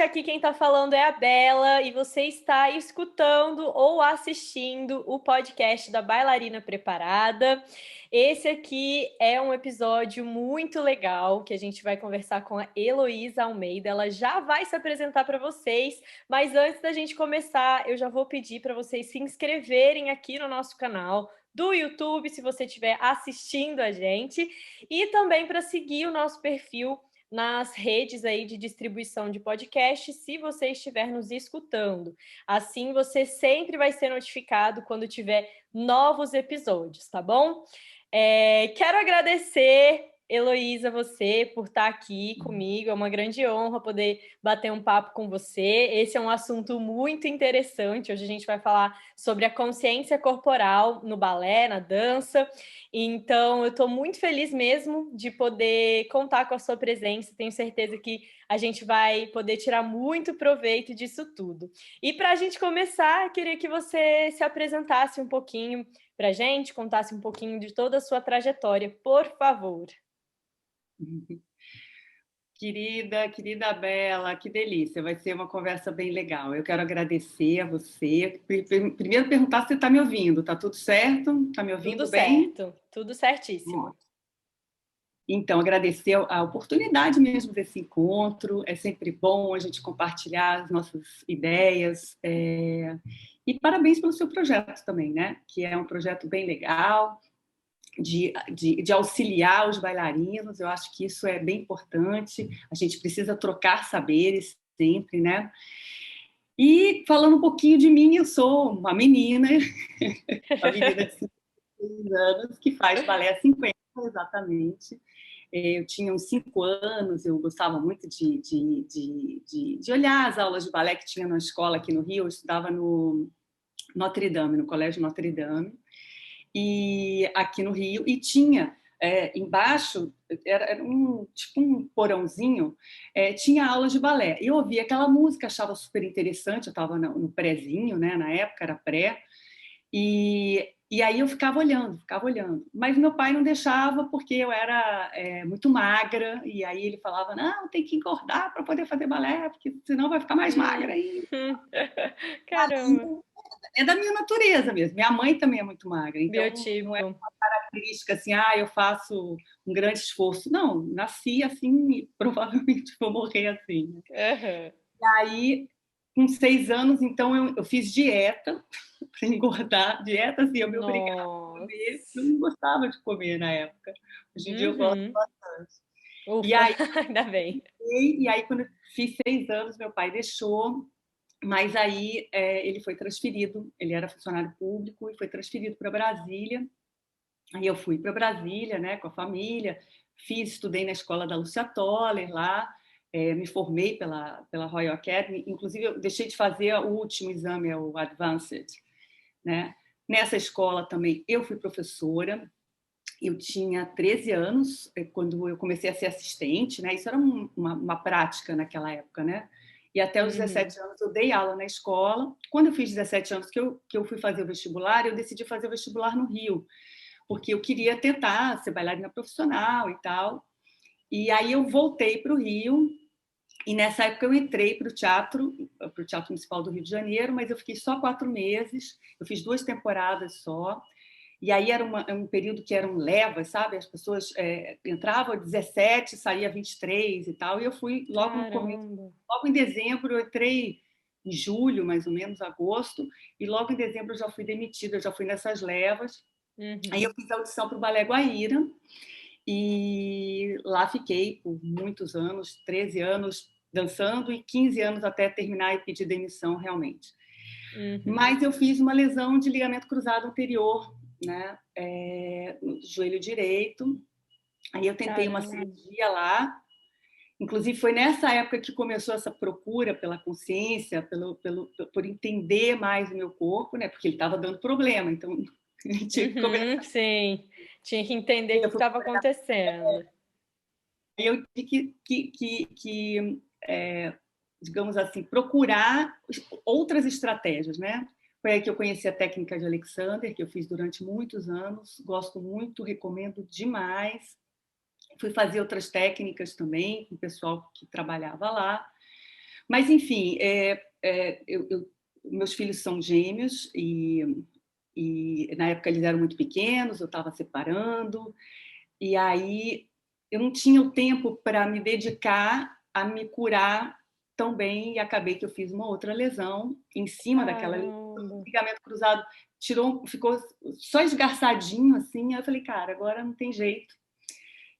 aqui quem está falando é a Bela e você está escutando ou assistindo o podcast da Bailarina Preparada. Esse aqui é um episódio muito legal que a gente vai conversar com a Heloísa Almeida. Ela já vai se apresentar para vocês, mas antes da gente começar, eu já vou pedir para vocês se inscreverem aqui no nosso canal do YouTube, se você estiver assistindo a gente, e também para seguir o nosso perfil nas redes aí de distribuição de podcast, se você estiver nos escutando. Assim, você sempre vai ser notificado quando tiver novos episódios, tá bom? Quero agradecer, Heloísa, você por estar aqui comigo. É uma grande honra poder bater um papo com você. Esse é um assunto muito interessante. Hoje a gente vai falar sobre a consciência corporal no balé, na dança. Então, eu estou muito feliz mesmo de poder contar com a sua presença. Tenho certeza que a gente vai poder tirar muito proveito disso tudo. E para a gente começar, eu queria que você se apresentasse um pouquinho para a gente, contasse um pouquinho de toda a sua trajetória, por favor. Querida Bela, que delícia, vai ser uma conversa bem legal. Eu quero agradecer a você. Primeiro perguntar se você está me ouvindo, está tudo certo? Está me Tudo ouvindo bem? certo, tudo certíssimo. Então, agradecer a oportunidade mesmo desse encontro. É sempre bom a gente compartilhar as nossas ideias. E parabéns pelo seu projeto também, né? Que é um projeto bem legal. De auxiliar os bailarinos, eu acho que isso é bem importante, a gente precisa trocar saberes sempre, né? E falando um pouquinho de mim, eu sou uma menina de 56 anos, que faz balé há 50, exatamente. Eu tinha uns 5 anos, eu gostava muito de olhar as aulas de balé que tinha na escola aqui no Rio, eu estudava no Notre Dame, no Colégio Notre Dame, e aqui no Rio, e tinha embaixo, era tipo um porãozinho, tinha aulas de balé. Eu ouvia aquela música, achava super interessante, eu estava no prézinho, né, na época era pré, e aí eu ficava olhando. Mas meu pai não deixava porque eu era muito magra, e aí ele falava, não, tem que engordar para poder fazer balé, porque senão vai ficar mais magra ainda. Caramba. É da minha natureza mesmo. Minha mãe também é muito magra, então não é Biotipo. uma característica assim, eu faço um grande esforço. Não, nasci assim e provavelmente vou morrer assim. Uhum. E aí, com 6 anos, então, eu fiz dieta para engordar. Dieta, assim, eu me obrigava a Nossa. comer. Eu não gostava de comer na época. Hoje em dia eu gosto Uhum. bastante. E Ufa, aí, ainda bem. quando eu fiz 6 anos, meu pai deixou. Mas aí ele foi transferido, ele era funcionário público e foi transferido para Brasília. Aí eu fui para Brasília, né, com a família, estudei na escola da Lúcia Toller lá, me formei pela Royal Academy, inclusive eu deixei de fazer o último exame, o Advanced, né? Nessa escola também eu fui professora, eu tinha 13 anos quando eu comecei a ser assistente, né? Isso era uma prática naquela época, né? E até os Uhum. 17 anos eu dei aula na escola. Quando eu fiz 17 anos que eu fui fazer o vestibular, eu decidi fazer o vestibular no Rio, porque eu queria tentar ser bailarina profissional e tal. E aí eu voltei para o Rio, e nessa época eu entrei para o Teatro Municipal do Rio de Janeiro, mas eu fiquei só 4 meses, eu fiz 2 temporadas só. E aí era um período que eram levas, sabe? As pessoas entravam 17, saía 23 e tal. E eu fui logo no começo, Caramba. logo em dezembro, eu entrei em julho, mais ou menos, agosto, e logo em dezembro eu já fui demitida, eu já fui nessas levas. Aí eu Uhum. fiz a audição para o Balé Guaíra, e lá fiquei por muitos anos, 13 anos dançando e 15 anos até terminar e pedir demissão realmente. Uhum. Mas eu fiz uma lesão de ligamento cruzado anterior, né, no joelho direito. Aí eu tentei uma Caramba. cirurgia lá. Inclusive foi nessa época que começou essa procura pela consciência, por entender mais o meu corpo, né, porque ele estava dando problema. Então tinha que começar. Uhum, sim. Tinha que entender o que Eu fui, estava acontecendo. aí eu tive digamos assim, procurar outras estratégias, né? Foi aí que eu conheci a técnica de Alexander, que eu fiz durante muitos anos, gosto muito, recomendo demais. Fui fazer outras técnicas também com o pessoal que trabalhava lá, Mas, enfim, meus filhos são gêmeos e na época eles eram muito pequenos, eu estava separando, e aí eu não tinha o tempo para me dedicar a me curar tão bem, e acabei que eu fiz uma outra lesão em cima daquela lesão, o ligamento cruzado ficou só esgarçadinho assim, aí eu falei, cara, agora não tem jeito.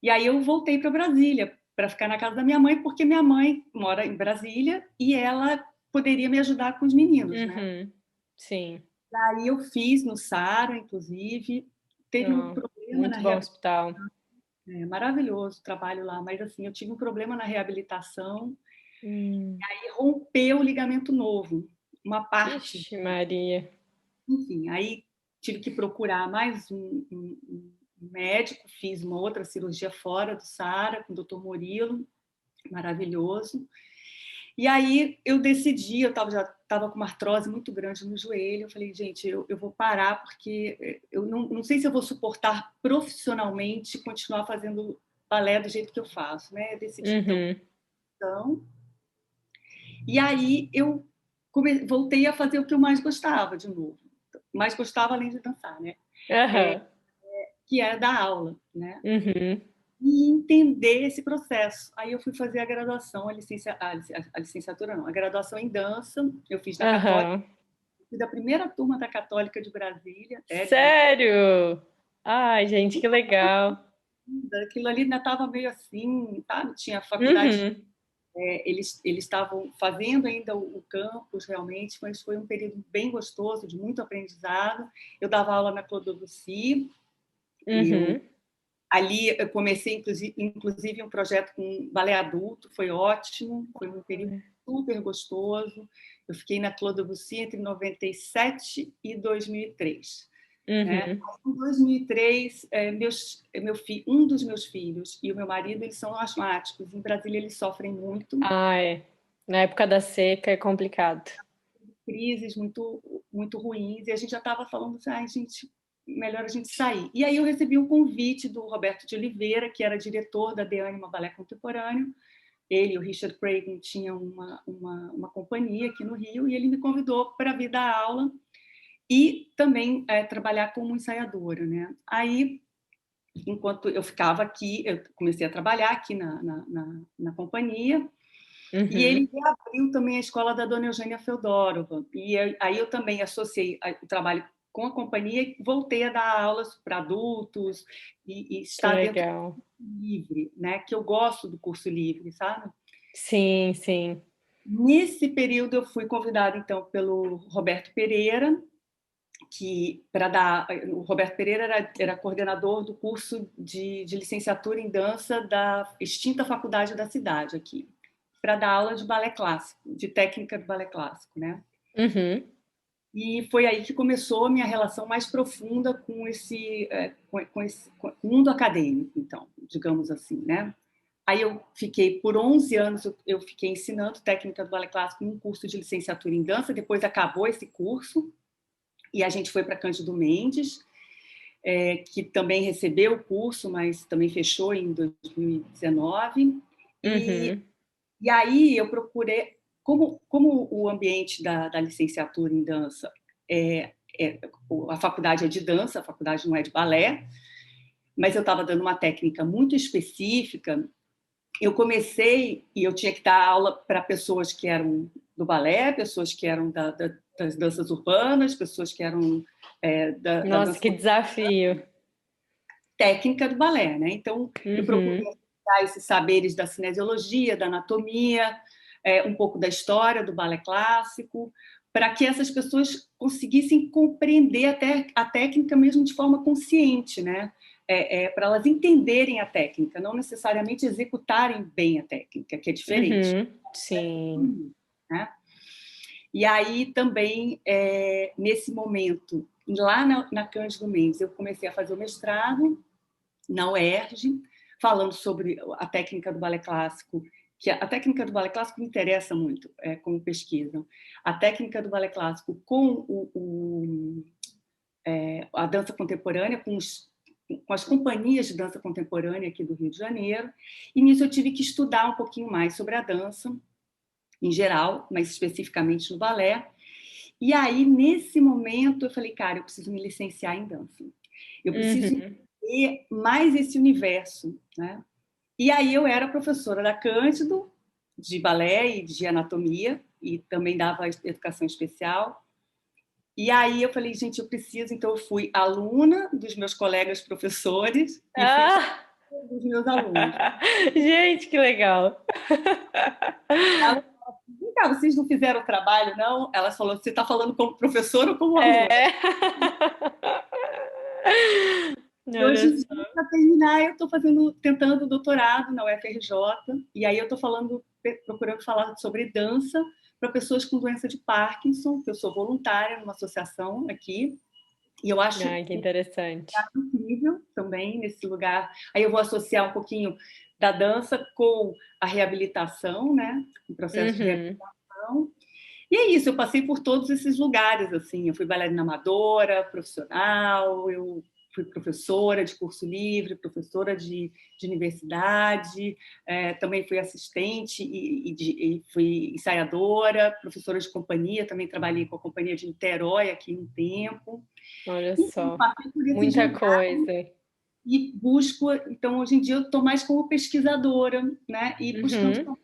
E aí eu voltei para Brasília para ficar na casa da minha mãe, porque minha mãe mora em Brasília e ela poderia me ajudar com os meninos, né? Sim. Aí eu fiz no Sara, inclusive, teve um problema na Muito bom reabilitação. hospital. Maravilhoso o trabalho lá, mas assim, eu tive um problema na reabilitação, e Hum. aí rompeu o ligamento novo, uma parte. Ixi, Maria. Enfim, aí tive que procurar mais um médico, fiz uma outra cirurgia fora do Sara, com o Dr. Murilo, maravilhoso. E aí eu decidi, já estava com uma artrose muito grande no joelho, eu falei, gente, eu vou parar porque eu não sei se eu vou suportar profissionalmente continuar fazendo balé do jeito que eu faço, né? Eu decidi então. E aí eu voltei a fazer o que eu mais gostava de novo. Mais gostava além de dançar, né? Que é dar aula, né? E entender esse processo. Aí eu fui fazer a graduação, a licenciatura não, a graduação em dança, eu fiz na Católica, fui da primeira turma da Católica de Brasília. Sério? Ai, gente, que legal. Aquilo ali ainda estava meio assim, sabe? Tinha faculdade, eles estavam fazendo ainda o campus realmente, mas foi um período bem gostoso, de muito aprendizado. Eu dava aula na Clodovuci, ali eu comecei, inclusive, um projeto com balé adulto, foi ótimo, foi um período super gostoso. Eu fiquei na Clodovuci entre 97 e 2003. Né? Em 2003, um dos meus filhos e o meu marido, eles são asmáticos. Em Brasília, eles sofrem muito. Ah, é. Na época da seca é complicado. Crises muito, muito ruins. E a gente já estava falando assim, gente, melhor a gente sair. E aí eu recebi um convite do Roberto de Oliveira, que era diretor da De Anima Balé Contemporâneo. Ele e o Richard Craven tinham uma companhia aqui no Rio, e ele me convidou para vir dar aula e também trabalhar como ensaiadora, né? Aí, enquanto eu ficava aqui, eu comecei a trabalhar aqui na companhia, e ele abriu também a escola da Dona Eugênia Feodorova, e aí eu também associei o trabalho com a companhia e voltei a dar aulas para adultos e estar dentro do curso livre, né? Que eu gosto do curso livre, sabe? Sim, sim. Nesse período eu fui convidada então pelo Roberto Pereira, que para dar, o Roberto Pereira era coordenador do curso de licenciatura em dança da extinta faculdade da cidade aqui, para dar aula de balé clássico, de técnica de balé clássico, né? E foi aí que começou a minha relação mais profunda com esse com o mundo acadêmico, então, digamos assim, né? Aí eu fiquei, por 11 anos, eu fiquei ensinando técnica do balé clássico num curso de licenciatura em dança, depois acabou esse curso, e a gente foi para Cândido Mendes, que também recebeu o curso, mas também fechou em 2019. E aí eu procurei, como o ambiente da licenciatura em dança, a faculdade é de dança, a faculdade não é de balé, mas eu estava dando uma técnica muito específica. Eu comecei e eu tinha que dar aula para pessoas que eram do balé, pessoas que eram das danças urbanas, pessoas que eram da Nossa, dança que desafio. técnica do balé, né? Então, eu procurei estudar esses saberes da cinesiologia, da anatomia, um pouco da história do balé clássico, para que essas pessoas conseguissem compreender até a técnica mesmo de forma consciente, né? Para elas entenderem a técnica, não necessariamente executarem bem a técnica, que é diferente. Sim. Né? E aí também, nesse momento, lá na Cândido Mendes, eu comecei a fazer o mestrado na UERJ, falando sobre a técnica do balé clássico, que a técnica do balé clássico me interessa muito, como pesquisa. A técnica do balé clássico com a dança contemporânea, com as companhias de dança contemporânea aqui do Rio de Janeiro, e nisso eu tive que estudar um pouquinho mais sobre a dança, em geral, mas especificamente no balé. E aí, nesse momento, eu falei, cara, eu preciso me licenciar em dança. Eu preciso entender mais esse universo, né? E aí eu era professora da Cândido, de balé e de anatomia, e também dava educação especial. E aí eu falei, gente, eu preciso. Então eu fui aluna dos meus colegas professores e fui dos meus alunos. Gente, que legal! Ela falou assim, vem cá, vocês não fizeram o trabalho, não? Ela falou, você está falando como professora ou como aluna? E hoje em dia, para terminar, eu estou tentando doutorado na UFRJ, e aí eu estou procurando falar sobre dança para pessoas com doença de Parkinson, que eu sou voluntária numa associação aqui, e eu acho que interessante. Incrível também nesse lugar. Aí eu vou associar um pouquinho da dança com a reabilitação, né? O processo de reabilitação. E é isso, eu passei por todos esses lugares, assim. Eu fui bailarina amadora, profissional, eu fui professora de curso livre, professora de universidade, também fui assistente e fui ensaiadora, professora de companhia, também trabalhei com a Companhia de Niterói aqui um tempo. Olha só, muita coisa. E busco, então, hoje em dia, eu estou mais como pesquisadora, né? E buscando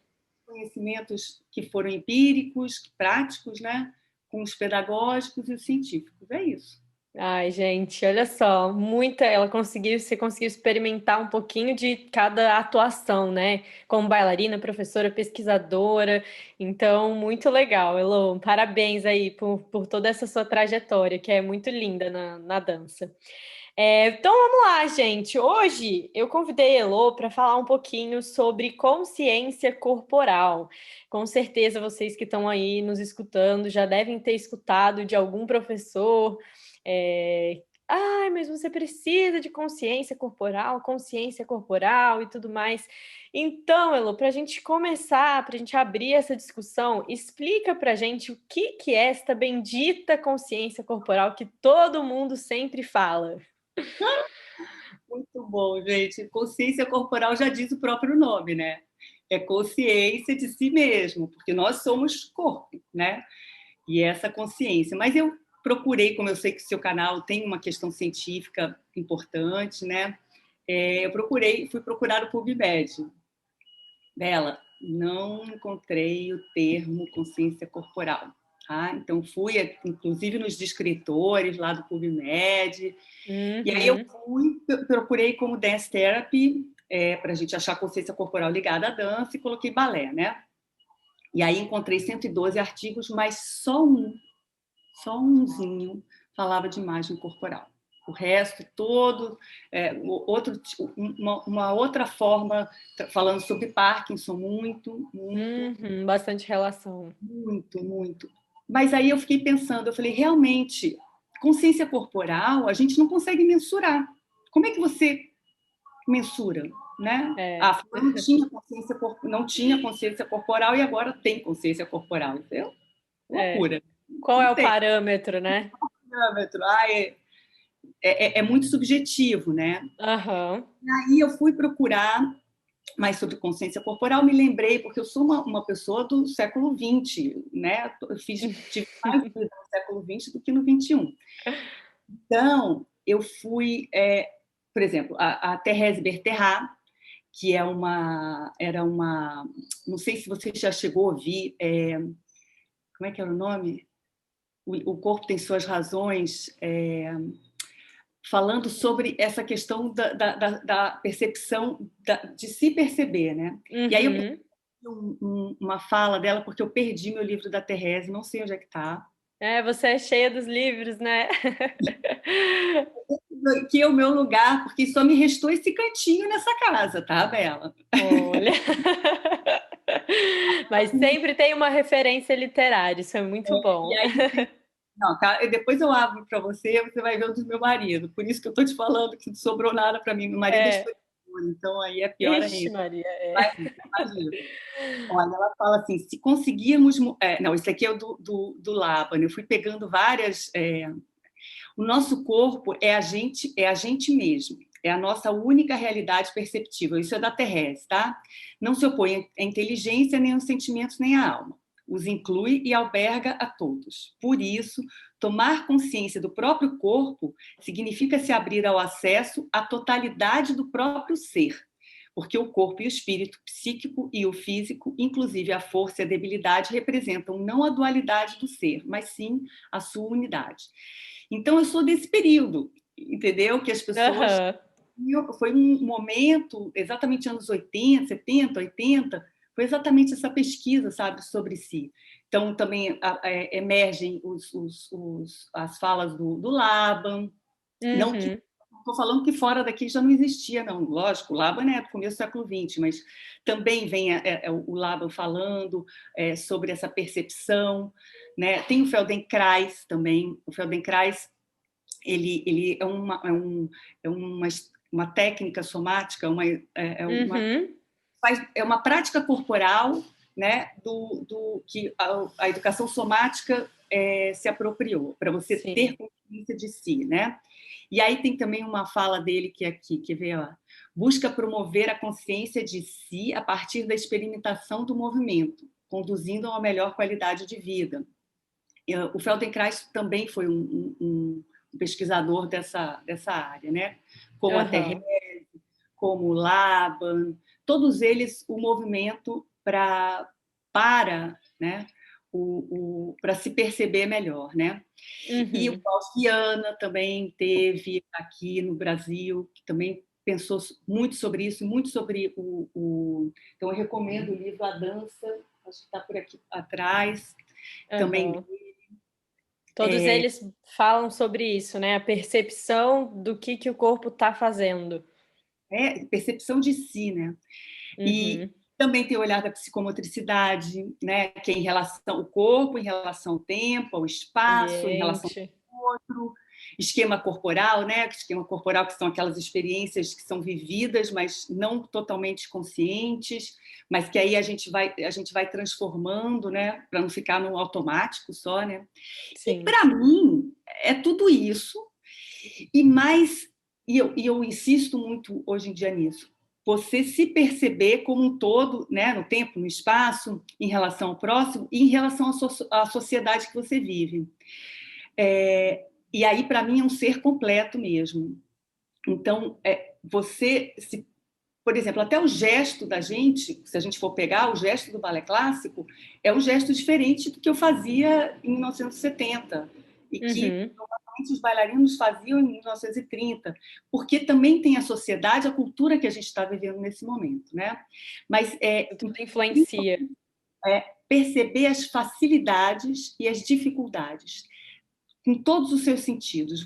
conhecimentos que foram empíricos, práticos, né? Com os pedagógicos e os científicos. É isso. Ai, gente, olha só, você conseguiu experimentar um pouquinho de cada atuação, né? Como bailarina, professora, pesquisadora. Então, muito legal, Elô. Parabéns aí por toda essa sua trajetória, que é muito linda na dança. Então, vamos lá, gente. Hoje eu convidei a Elô para falar um pouquinho sobre consciência corporal. Com certeza, vocês que estão aí nos escutando já devem ter escutado de algum professor. Mas você precisa de consciência corporal e tudo mais. Então, Elô, para a gente começar, para a gente abrir essa discussão, explica para a gente o que é esta bendita consciência corporal que todo mundo sempre fala. Muito bom, gente. Consciência corporal já diz o próprio nome, né? É consciência de si mesmo, porque nós somos corpo, né? E essa consciência. Mas eu procurei, como eu sei que o seu canal tem uma questão científica importante, né? Fui procurar o PubMed. Bela, não encontrei o termo consciência corporal. Tá? Então, fui, inclusive, nos descritores lá do PubMed. E aí eu procurei como Dance Therapy, para a gente achar consciência corporal ligada à dança, e coloquei balé, né? E aí encontrei 112 artigos, mas só umzinho falava de imagem corporal. O resto todo, uma outra forma, falando sobre Parkinson, muito. Bastante relação. Muito. Mas aí eu fiquei pensando, eu falei, realmente, consciência corporal a gente não consegue mensurar. Como é que você mensura? Né? Não tinha consciência corporal e agora tem consciência corporal. Isso é loucura. Qual é o parâmetro, né? Parâmetro. É muito subjetivo, né? Aí eu fui procurar mais sobre consciência corporal, me lembrei, porque eu sou uma pessoa do século XX, né? Eu tive mais vida no século XX do que no XXI. Então, eu fui, por exemplo, a Thérèse Bertherat, que era uma, não sei se você já chegou a ouvir, como é que era o nome? O corpo tem suas razões, falando sobre essa questão da percepção, de se perceber, né? E aí eu perdi uma fala dela, porque eu perdi meu livro da Thérèse, não sei onde é que está. Você é cheia dos livros, né? Que é o meu lugar, porque só me restou esse cantinho nessa casa, tá, Bela? Olha. Mas sempre tem uma referência literária, isso é muito bom. E aí, não, tá? Depois eu abro para você vai ver o do meu marido. Por isso que eu estou te falando que não sobrou nada para mim. Meu marido é historiador, então aí é pior ainda. Maria, Imagina. Olha, ela fala assim, se conseguirmos... não, esse aqui é o do Laban. Eu fui pegando várias... O nosso corpo é a gente mesmo. É a nossa única realidade perceptível. Isso é da Thérèse, tá? Não se opõe à inteligência, nem aos sentimentos, nem à alma. os inclui e alberga a todos. Por isso, tomar consciência do próprio corpo significa se abrir ao acesso à totalidade do próprio ser, porque o corpo e o espírito, psíquico e o físico, inclusive a força e a debilidade, representam não a dualidade do ser, mas sim a sua unidade. Então, eu sou desse período, entendeu? Que as pessoas... Foi um momento, exatamente anos 80, 70, 80, foi exatamente essa pesquisa, sabe, sobre si. Então, também emergem as falas do Laban. Não estou falando que fora daqui já não existia, não. Lógico, o Laban é do começo do século XX, mas também vem o Laban falando sobre essa percepção, né? Tem o Feldenkrais também. O Feldenkrais ele é uma técnica somática, é uma prática corporal, né, do que a educação somática se apropriou, para você Sim. ter consciência de si, né? E aí tem também uma fala dele que é aqui, que vê, ó, busca promover a consciência de si a partir da experimentação do movimento, conduzindo a uma melhor qualidade de vida. O Feldenkrais também foi um pesquisador dessa área, né? Como a Therese, como o Laban, todos eles o movimento para se perceber melhor, né? E o Klaus Viana também teve aqui no Brasil, que também pensou muito sobre isso, muito sobre então eu recomendo o livro A Dança, acho que está por aqui atrás, também. Todos eles falam sobre isso, né? A percepção do que o corpo está fazendo. Percepção de si, né? E também tem o olhar da psicomotricidade, né? Que é em relação ao corpo, em relação ao tempo, ao espaço, em relação ao outro. Esquema corporal, né? Esquema corporal, que são aquelas experiências que são vividas, mas não totalmente conscientes, mas que aí a gente vai transformando, né? Para não ficar no automático só, né? Sim. E para mim é tudo isso e mais, e eu insisto muito hoje em dia nisso. Você se perceber como um todo, né, no tempo, no espaço, em relação ao próximo e em relação à sociedade que você vive. E aí, para mim, é um ser completo mesmo. Então, por exemplo, até o gesto da gente, se a gente for pegar o gesto do balé clássico, é um gesto diferente do que eu fazia em 1970 e que normalmente os bailarinos faziam em 1930, porque também tem a sociedade, a cultura que a gente está vivendo nesse momento, né? Mas tudo influencia. Perceber as facilidades e as dificuldades em todos os seus sentidos.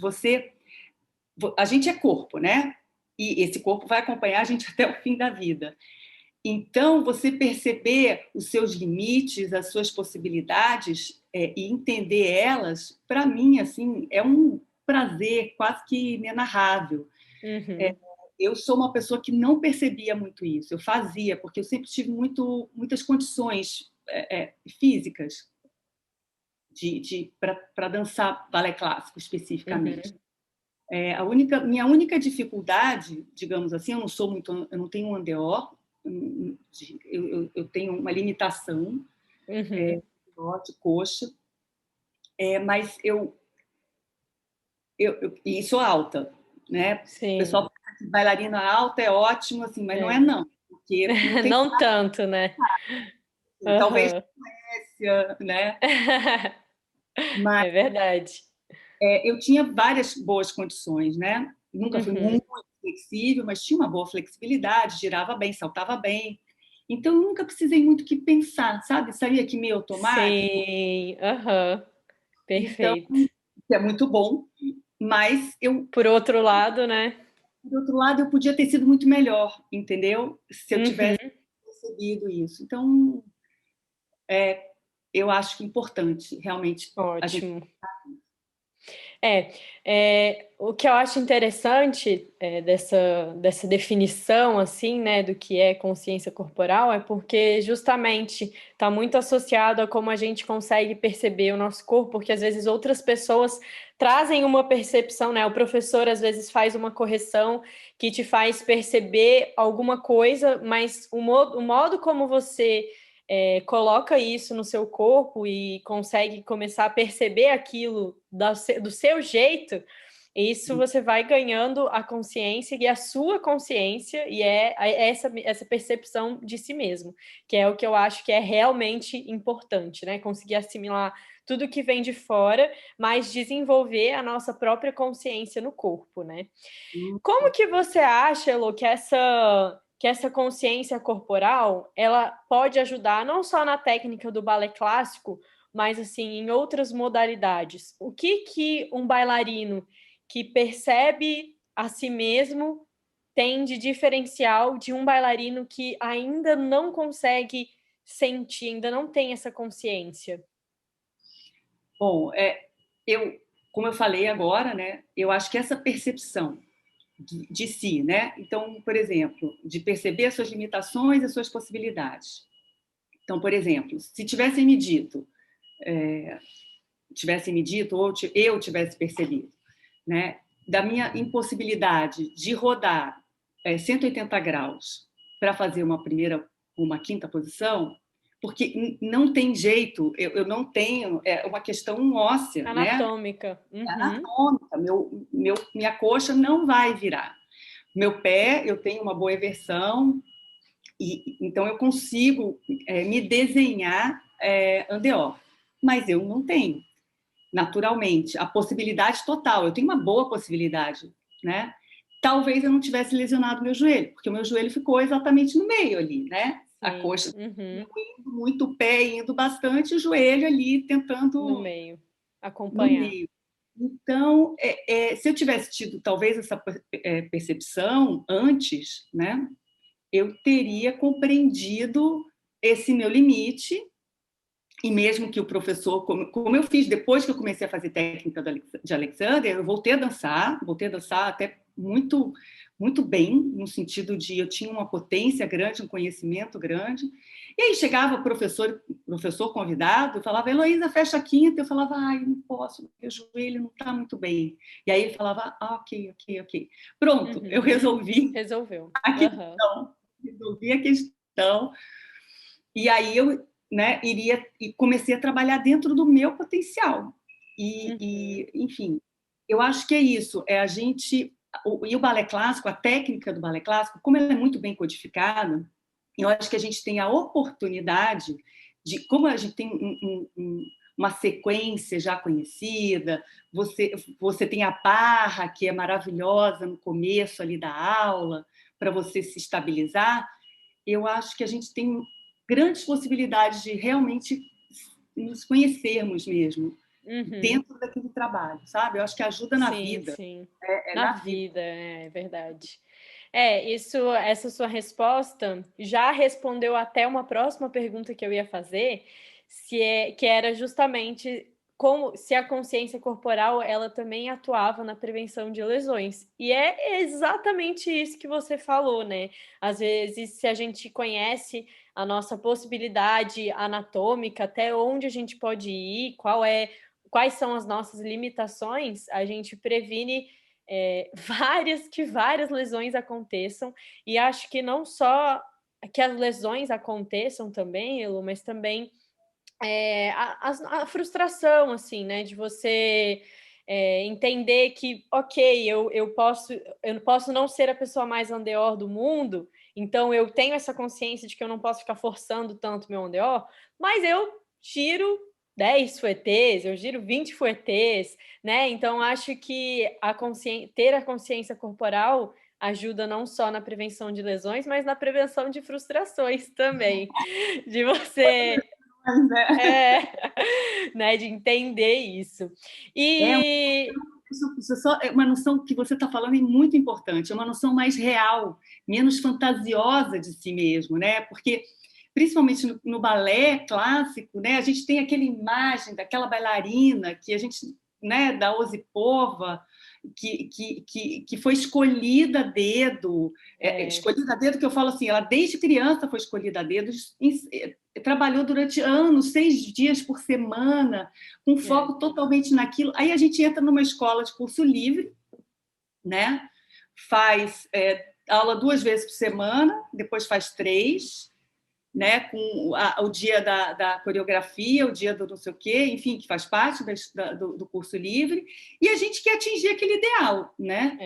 A gente é corpo, né? E esse corpo vai acompanhar a gente até o fim da vida. Então, você perceber os seus limites, as suas possibilidades e entender elas, para mim, assim, é um prazer quase que inenarrável. Eu sou uma pessoa que não percebia muito isso. Eu fazia, porque eu sempre tive muitas condições físicas para dançar balé clássico, especificamente. Minha única dificuldade, digamos assim, eu não tenho um andeor, eu tenho uma limitação de coxa, mas e sou alta, né? Sim. O pessoal pensa que bailarina alta é ótimo, assim, mas não é não, porque não tem não tanto, né? Talvez Suécia, né? Mas, é verdade. Eu tinha várias boas condições, né? Nunca fui muito flexível, mas tinha uma boa flexibilidade, girava bem, saltava bem. Então, eu nunca precisei muito que pensar, sabe? Saía aqui meio automático. Sim, perfeito. Então, é muito bom, mas Por outro lado, né? Por outro lado, eu podia ter sido muito melhor, entendeu? Se eu tivesse percebido isso. Então, eu acho que é importante, realmente. Ótimo. O que eu acho interessante dessa definição, assim, né, do que é consciência corporal, é porque justamente está muito associado a como a gente consegue perceber o nosso corpo, porque às vezes outras pessoas trazem uma percepção, né? O professor às vezes faz uma correção que te faz perceber alguma coisa, mas o modo como você coloca isso no seu corpo e consegue começar a perceber aquilo do seu jeito, isso você vai ganhando a consciência e a sua consciência, e essa percepção de si mesmo, que é o que eu acho que é realmente importante, né? Conseguir assimilar tudo que vem de fora, mas desenvolver a nossa própria consciência no corpo, né? Como que você acha, Elô, que essa consciência corporal, ela pode ajudar não só na técnica do balé clássico, mas assim, em outras modalidades? O que um bailarino que percebe a si mesmo tem de diferencial de um bailarino que ainda não consegue sentir, ainda não tem essa consciência? Bom, como eu falei agora, né, eu acho que essa percepção de si, né? Então, por exemplo, de perceber as suas limitações e as suas possibilidades. Então, por exemplo, se tivessem me dito ou eu tivesse percebido, né, da minha impossibilidade de rodar 180 graus para fazer uma quinta posição, porque não tem jeito, eu não tenho, é uma questão óssea, né? Anatômica. É Uhum. anatômica, minha coxa não vai virar. Meu pé, eu tenho uma boa eversão, e então eu consigo me desenhar andeor, mas eu não tenho, naturalmente, a possibilidade total. Eu tenho uma boa possibilidade, né? Talvez eu não tivesse lesionado meu joelho, porque o meu joelho ficou exatamente no meio ali, né? A Sim. coxa Uhum. indo muito, o pé indo bastante, o joelho ali No tentando meio. no Acompanhar. meio. Então, se eu tivesse tido talvez essa percepção antes, né, eu teria compreendido esse meu limite, e mesmo que o professor, como eu fiz depois que eu comecei a fazer técnica de Alexander, eu voltei a dançar até muito, muito bem, no sentido de eu tinha uma potência grande, um conhecimento grande. E aí chegava o professor convidado e falava: Heloísa, fecha a quinta. Eu falava: ai, não posso, meu joelho não está muito bem. E aí ele falava: ok. Pronto, eu Uhum. resolvi Resolveu. a Aham. questão. Resolvi a questão. E aí eu, né, iria e comecei a trabalhar dentro do meu potencial. Uhum. Enfim, eu acho que é isso. É a gente e o balé clássico, a técnica do balé clássico, como ela é muito bem codificada, eu acho que a gente tem a oportunidade de, como a gente tem uma sequência já conhecida, você tem a barra que é maravilhosa no começo ali da aula para você se estabilizar. Eu acho que a gente tem grandes possibilidades de realmente nos conhecermos mesmo Uhum. dentro daquele trabalho, sabe? Eu acho que ajuda na Sim, vida, sim. é Na na vida. vida, é verdade. Essa sua resposta já respondeu até uma próxima pergunta que eu ia fazer, que era justamente como se a consciência corporal ela também atuava na prevenção de lesões. E é exatamente isso que você falou, né? Às vezes, se a gente conhece a nossa possibilidade anatômica, até onde a gente pode ir, quais são as nossas limitações, a gente previne várias lesões aconteçam, e acho que não só que as lesões aconteçam também, Elo, mas também a frustração, assim, né, de você entender que, ok, eu posso não ser a pessoa mais andeor do mundo, então eu tenho essa consciência de que eu não posso ficar forçando tanto meu andeor, mas eu giro 10 fouettés, eu giro 20 fouettés, né? Então acho que ter a consciência corporal ajuda não só na prevenção de lesões, mas na prevenção de frustrações também. De você é, né, de entender isso. É, E isso só é uma noção que você está falando é muito importante, é uma noção mais real, menos fantasiosa de si mesmo, né? Porque principalmente no balé clássico, né, a gente tem aquela imagem daquela bailarina que a gente, né, da Osipova, que foi escolhida a dedo, escolhida a dedo que eu falo assim, ela desde criança foi escolhida a dedo, trabalhou durante anos, 6 dias por semana, com foco totalmente naquilo. Aí a gente entra numa escola de curso livre, né? Faz aula 2 vezes por semana, depois faz 3, né, com o dia da coreografia, o dia do não sei o quê, enfim, que faz parte do curso livre, e a gente quer atingir aquele ideal, né?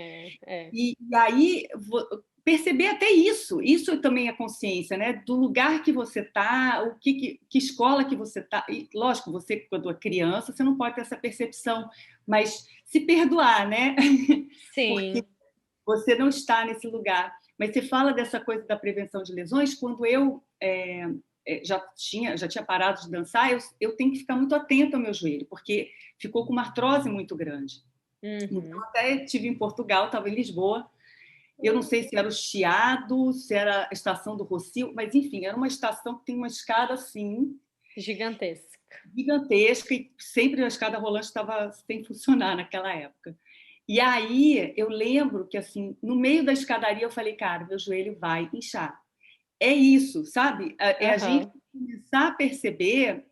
E aí perceber até isso também é consciência, né? Do lugar que você está, que escola que você está. E, lógico, você, quando é criança, você não pode ter essa percepção, mas se perdoar, né? Sim. Porque você não está nesse lugar. Mas você fala dessa coisa da prevenção de lesões, quando eu já tinha parado de dançar, eu tenho que ficar muito atenta ao meu joelho, porque ficou com uma artrose muito grande. Então, até estive em Portugal, estava em Lisboa, eu não sei se era o Chiado, se era a estação do Rossio, mas, enfim, era uma estação que tem uma escada assim... Gigantesca, e sempre a escada rolante estava sem funcionar naquela época. E aí eu lembro que, assim, no meio da escadaria eu falei, cara, meu joelho vai inchar. É isso, sabe? É a gente começar a perceber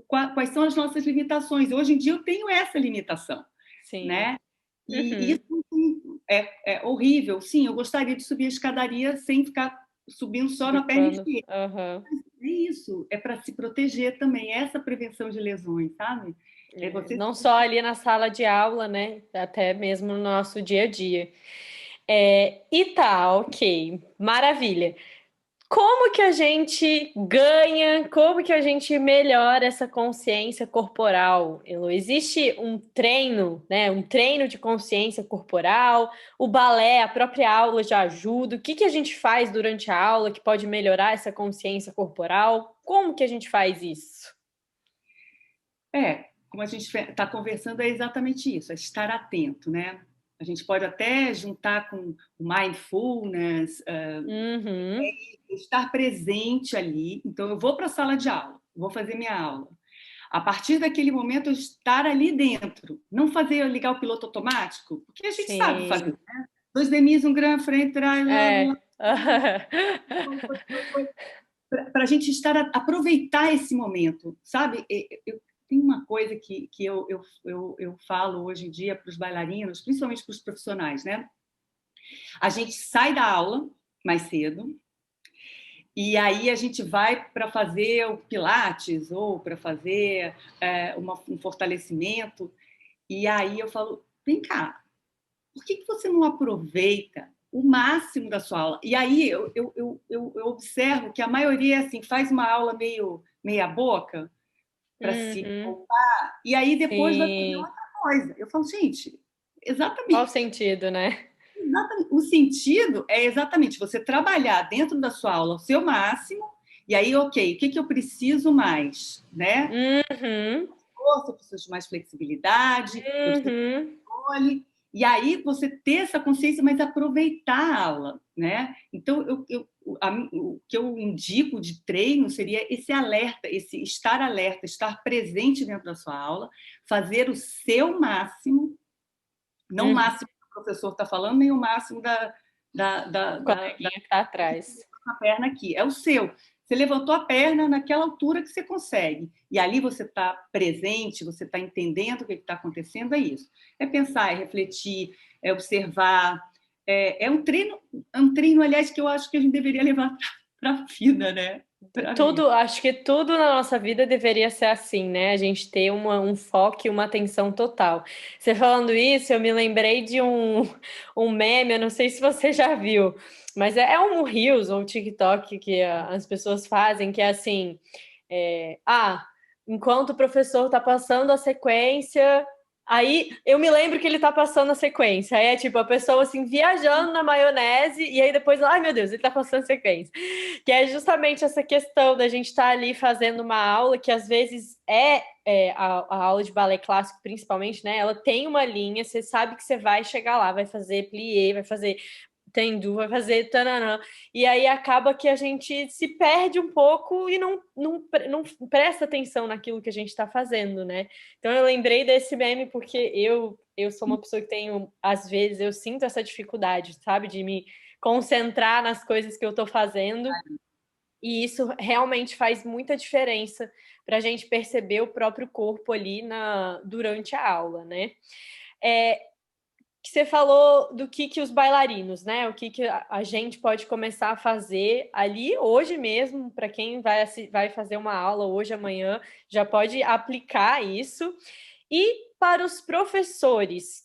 quais são as nossas limitações. Hoje em dia eu tenho essa limitação, sim, né? E isso é horrível. Sim, eu gostaria de subir a escadaria sem ficar subindo só na perna esquerda. É isso, é para se proteger também, essa prevenção de lesões, sabe? Não só ali na sala de aula, né? Até mesmo no nosso dia a dia. E tá, ok, maravilha. Como que a gente ganha, como que a gente melhora essa consciência corporal, Elo? Existe um treino, né? Um treino de consciência corporal, o balé, a própria aula já ajuda. O que que a gente faz durante a aula que pode melhorar essa consciência corporal? Como que a gente faz isso? Como a gente está conversando, é exatamente isso, é estar atento, né? A gente pode até juntar com o mindfulness, estar presente ali. Então, eu vou para a sala de aula, vou fazer minha aula. A partir daquele momento, eu estar ali dentro. Não fazer ligar o piloto automático, porque a gente sabe fazer, né? 2 demis, um grand frente, trás, para a gente aproveitar esse momento, sabe? Tem uma coisa que eu falo hoje em dia para os bailarinos, principalmente para os profissionais, né? A gente sai da aula mais cedo e aí a gente vai para fazer o Pilates ou para fazer um fortalecimento. E aí eu falo, vem cá, por que você não aproveita o máximo da sua aula? E aí eu observo que a maioria assim, faz uma aula meio meia boca para se poupar, e aí depois vai fazer outra coisa. Eu falo, gente, Qual o exatamente. sentido, né? O sentido é exatamente você trabalhar dentro da sua aula o seu máximo, e aí, ok, o que eu preciso mais, né? Eu preciso de mais flexibilidade, eu preciso de controle, e aí você ter essa consciência, mas aproveitar a aula, né? Então, o que eu indico de treino seria esse alerta, esse estar alerta, estar presente dentro da sua aula, fazer o seu máximo, não o máximo que o professor está falando, nem o máximo da coleguinha que está atrás. A perna aqui, é o seu. Você levantou a perna naquela altura que você consegue. E ali você está presente, você está entendendo o que está acontecendo, é isso. É pensar, é refletir, é observar. É um treino, aliás, que eu acho que a gente deveria levar para a vida, né? Acho que tudo na nossa vida deveria ser assim, né? A gente ter um foco e uma atenção total. Você falando isso, eu me lembrei de um meme, eu não sei se você já viu, mas é um Reels ou TikTok que as pessoas fazem, que é assim, enquanto o professor está passando a sequência, aí eu me lembro que ele tá passando a sequência. Aí é tipo a pessoa assim viajando na maionese, e aí depois, ai meu Deus, ele tá passando a sequência. Que é justamente essa questão da gente estar ali fazendo uma aula que às vezes a aula de balé clássico, principalmente, né? Ela tem uma linha, você sabe que você vai chegar lá, vai fazer plié, vai fazer tendu, vai fazer tananã. E aí acaba que a gente se perde um pouco e não presta atenção naquilo que a gente está fazendo, né? Então eu lembrei desse meme porque eu sou uma pessoa que tenho, às vezes, eu sinto essa dificuldade, sabe? De me concentrar nas coisas que eu estou fazendo. E isso realmente faz muita diferença para a gente perceber o próprio corpo ali durante a aula, né? que você falou do que os bailarinos, né? O que a gente pode começar a fazer ali hoje mesmo, para quem vai fazer uma aula hoje, amanhã, já pode aplicar isso. E para os professores,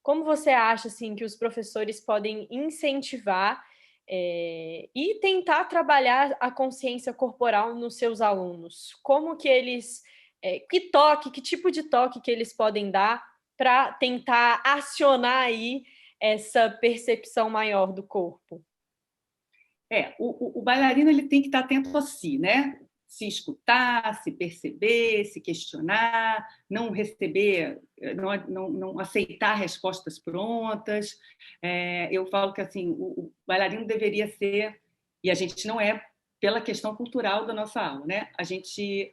como você acha assim que os professores podem incentivar e tentar trabalhar a consciência corporal nos seus alunos? Como que eles, que tipo de toque que eles podem dar para tentar acionar aí essa percepção maior do corpo? O bailarino ele tem que estar atento a si, né? Se escutar, se perceber, se questionar, não receber, não aceitar respostas prontas. Eu falo que assim, o bailarino deveria ser, e a gente não é pela questão cultural da nossa aula, né? A gente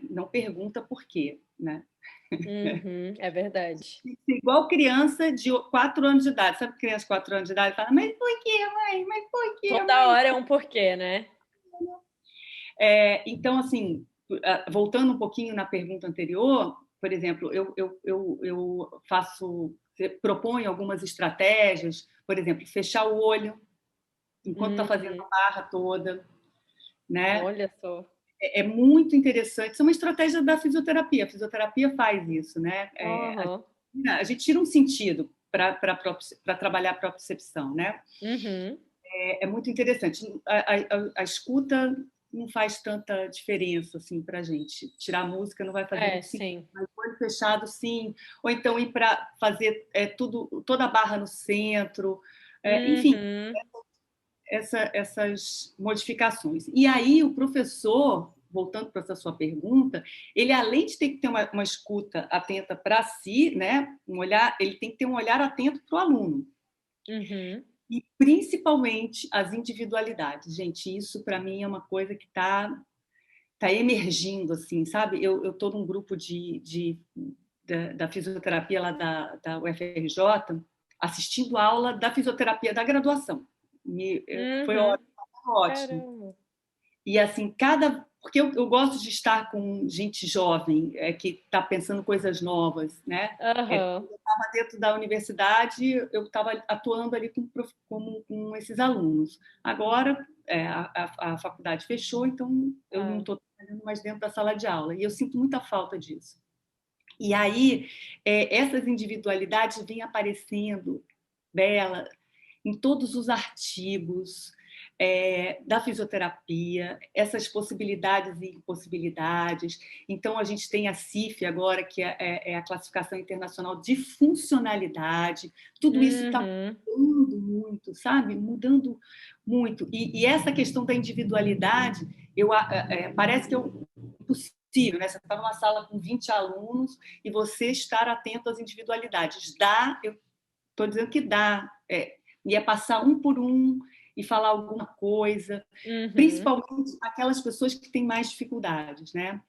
não pergunta por quê, né? Uhum, é verdade. Igual criança de 4 anos de idade. Sabe criança de 4 anos de idade fala, mas por que, mãe? Mas por que, Toda mãe? hora é um porquê, né? Então, assim, voltando um pouquinho na pergunta anterior, por exemplo, eu proponho algumas estratégias, por exemplo, fechar o olho enquanto está fazendo a barra toda, né? Olha só. É muito interessante. Isso é uma estratégia da fisioterapia. A fisioterapia faz isso, né? Uhum. A gente tira um sentido para trabalhar a propriocepção, né? Uhum. É muito interessante. A escuta não faz tanta diferença assim para a gente. Tirar a música não vai fazer muito sentido. Sim. Mas o olho fechado, sim. Ou então ir para fazer toda a barra no centro. Enfim, Uhum. essas modificações. E aí o professor, voltando para essa sua pergunta, ele além de ter que ter uma escuta atenta para si, né, ele tem que ter um olhar atento para o aluno. Uhum. E principalmente as individualidades. Gente, isso para mim é uma coisa que tá emergindo, assim, sabe? Eu estou num grupo da fisioterapia lá da UFRJ, assistindo a aula da fisioterapia da graduação. Foi Uhum. ótimo, ótimo. Caramba. E assim, porque eu gosto de estar com gente jovem, que está pensando coisas novas, né? Aham. Quando eu estava dentro da universidade, eu estava atuando ali com esses alunos. Agora, a faculdade fechou, então eu não estou trabalhando mais dentro da sala de aula. E eu sinto muita falta disso. E aí, essas individualidades vêm aparecendo, Bela, em todos os artigos da fisioterapia, essas possibilidades e impossibilidades. Então, a gente tem a CIF agora, que é a Classificação Internacional de Funcionalidade. Tudo isso está mudando muito, sabe? Mudando muito. E essa questão da individualidade, parece que é impossível, né? Você está numa sala com 20 alunos e você estar atento às individualidades. Eu estou dizendo que dá. E é passar um por um e falar alguma coisa, principalmente aquelas pessoas que têm mais dificuldades, né?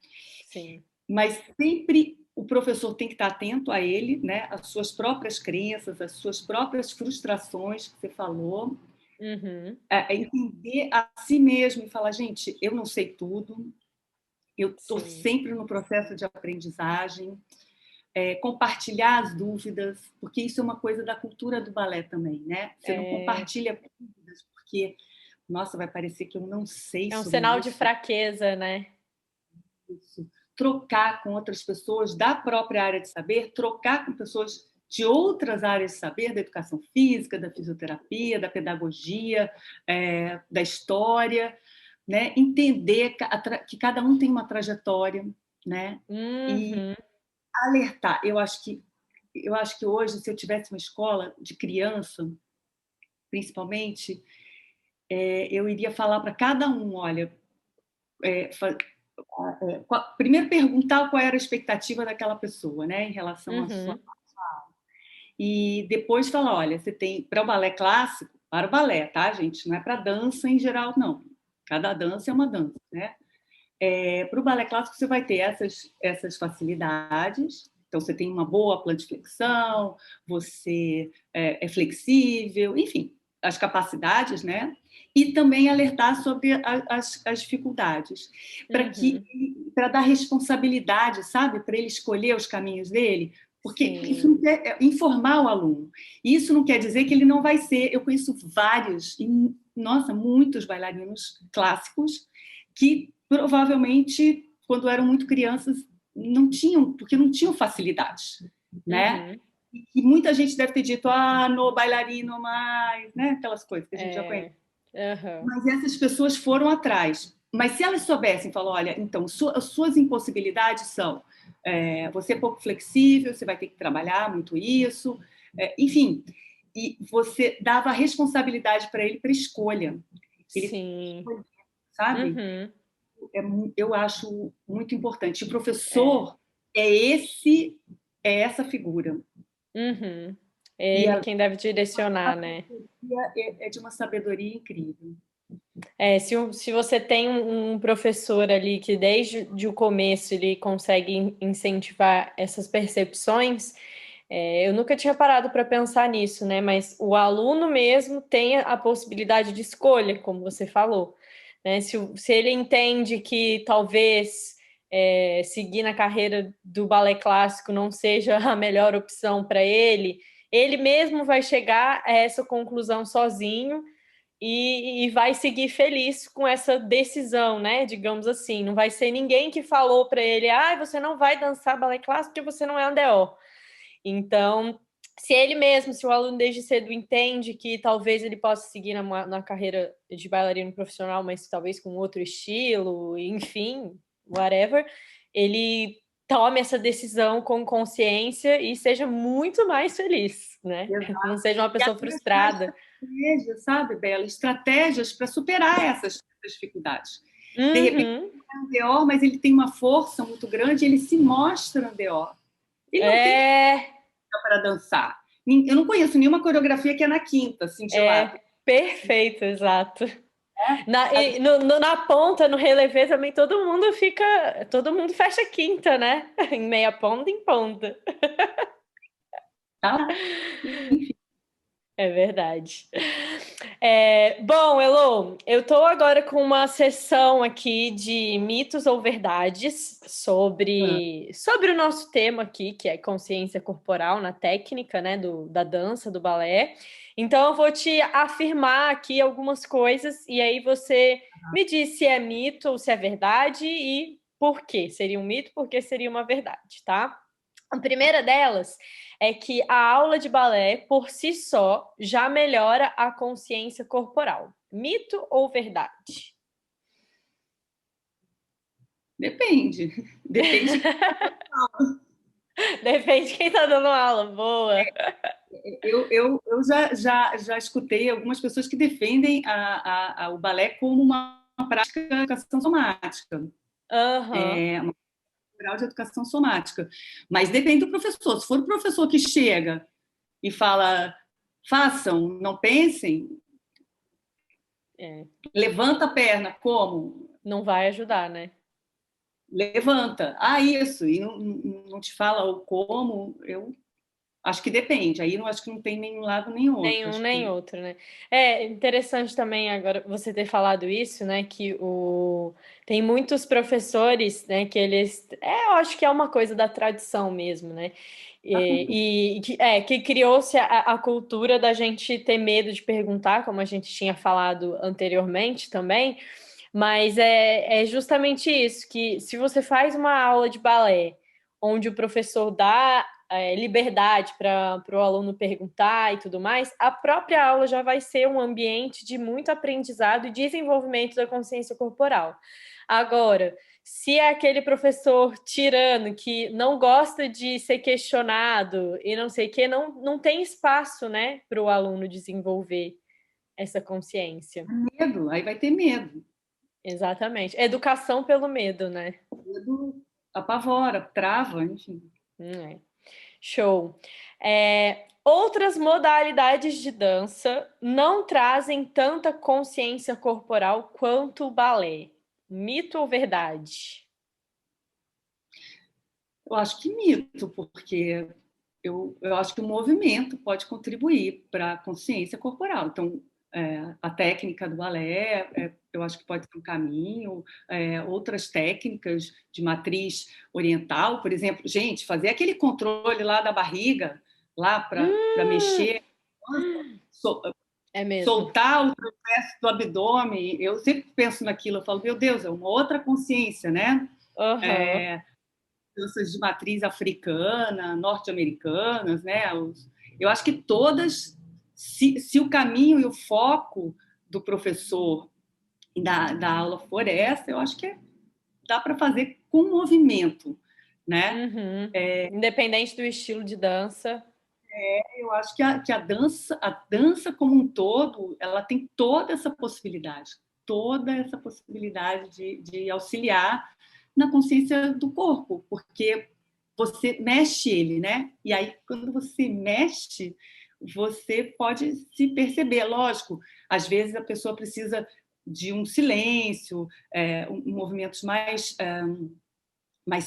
Sim. Mas sempre o professor tem que estar atento a ele, né? As suas próprias crenças, as suas próprias frustrações que você falou, entender a si mesmo e falar, gente, eu não sei tudo, eu estou sempre no processo de aprendizagem. Compartilhar as dúvidas, porque isso é uma coisa da cultura do balé também, né? Você não compartilha dúvidas porque, nossa, vai parecer que eu não sei É um sobre sinal de isso. fraqueza, né? Trocar com outras pessoas da própria área de saber, trocar com pessoas de outras áreas de saber, da educação física, da fisioterapia, da pedagogia, da história, né? Entender que cada um tem uma trajetória, né? E alertar. Eu acho que hoje, se eu tivesse uma escola de criança, principalmente, eu iria falar para cada um, olha, primeiro perguntar qual era a expectativa daquela pessoa, né, em relação à sua aula. E depois falar, olha, você tem para o balé clássico, para o balé, tá, gente? Não é para dança em geral, não. Cada dança é uma dança, né? Para o balé clássico, você vai ter essas facilidades. Então, você tem uma boa plantiflexão, você é flexível, enfim, as capacidades, né? E também alertar sobre as dificuldades, para dar responsabilidade, sabe? Para ele escolher os caminhos dele, Porque isso Sim. não quer informar o aluno. Isso não quer dizer que ele não vai ser. Eu conheço vários, nossa, muitos bailarinos clássicos que provavelmente, quando eram muito crianças, não tinham, porque não tinham facilidades, né? Uhum. E muita gente deve ter dito, no bailarino mais, né? Aquelas coisas que a gente já conhece. Uhum. Mas essas pessoas foram atrás. Mas se elas soubessem, falou, olha, então, as suas impossibilidades são você é pouco flexível, você vai ter que trabalhar muito isso, enfim, e você dava a responsabilidade para ele para escolha. Ele Sim. sabe? Uhum. Eu acho muito importante. O É. professor é essa figura. Uhum. E Ele a quem deve direcionar, né? consultoria é de uma sabedoria incrível. Se você tem um professor ali que desde o começo ele consegue incentivar essas percepções, eu nunca tinha parado para pensar nisso, né? Mas o aluno mesmo tem a possibilidade de escolha, como você falou, né? Se ele entende que talvez seguir na carreira do balé clássico não seja a melhor opção para ele mesmo vai chegar a essa conclusão sozinho e vai seguir feliz com essa decisão, né? Digamos assim, não vai ser ninguém que falou para ele, você não vai dançar balé clássico porque você não é um DO. Então, se o aluno desde cedo entende que talvez ele possa seguir na carreira de bailarino profissional, mas talvez com outro estilo, enfim, whatever, ele tome essa decisão com consciência e seja muito mais feliz, né? Exato. Não seja uma E pessoa até achar frustrada. estratégias, sabe, Bela? Estratégias para superar essas dificuldades. De repente, Uhum. ele é um DO, mas ele tem uma força muito grande, ele se mostra um DO. Ele não tem É, para dançar. Eu não conheço nenhuma coreografia que é na quinta, assim, de lado. perfeito, exato. Né? Na ponta, no relevê também, todo mundo fecha quinta, né? Em meia ponta, em ponta. Tá lá. É verdade. Bom, Elô, eu estou agora com uma sessão aqui de mitos ou verdades sobre o nosso tema aqui, que é consciência corporal na técnica, né, da dança, do balé. Então, eu vou te afirmar aqui algumas coisas e aí você me diz se é mito ou se é verdade e por quê. Seria um mito, porque seria uma verdade, tá? A primeira delas é que a aula de balé, por si só, já melhora a consciência corporal. Mito ou verdade? Depende. Depende. Depende de quem está dando aula. Boa. Eu já escutei algumas pessoas que defendem o balé como uma prática de educação somática. Aham. Uma grau de educação somática. Mas depende do professor. Se for o professor que chega e fala, façam, não pensem, É. levanta a perna, como? Não vai ajudar, né? Levanta. Isso. E não te fala o como, eu acho que depende. Aí eu acho que não tem nenhum lado nem outro. Nenhum Acho nem que outro, né? É interessante também agora você ter falado isso, né? Tem muitos professores, né? Que eles, eu acho que é uma coisa da tradição mesmo, né? Que criou-se a cultura da gente ter medo de perguntar, como a gente tinha falado anteriormente também. Mas é justamente isso, que se você faz uma aula de balé onde o professor dá liberdade para o aluno perguntar e tudo mais, a própria aula já vai ser um ambiente de muito aprendizado e desenvolvimento da consciência corporal. Agora, se é aquele professor tirano que não gosta de ser questionado e não sei o que, não tem espaço, né, para o aluno desenvolver essa consciência. medo, aí vai ter medo. Exatamente. Educação pelo medo, né? Medo apavora, trava, enfim. É. Show. Outras modalidades de dança não trazem tanta consciência corporal quanto o balé. Mito ou verdade? Eu acho que mito, porque eu acho que o movimento pode contribuir para a consciência corporal. Então, a técnica do balé, eu acho que pode ser um caminho, outras técnicas de matriz oriental, por exemplo, gente, fazer aquele controle lá da barriga, lá para mexer, é mesmo. soltar o trapézio do abdômen, eu sempre penso naquilo, eu falo, meu Deus, é uma outra consciência, né? Uhum. Danças de matriz africana, norte-americanas, né? Eu acho que todas, se o caminho e o foco do professor e da aula for essa, eu acho que dá para fazer com movimento, né? Uhum. Independente do estilo de dança. Eu acho que a dança como um todo, ela tem toda essa possibilidade de auxiliar na consciência do corpo, porque você mexe ele, né? E aí, quando você mexe, você pode se perceber. Lógico, às vezes a pessoa precisa de um silêncio, movimentos mais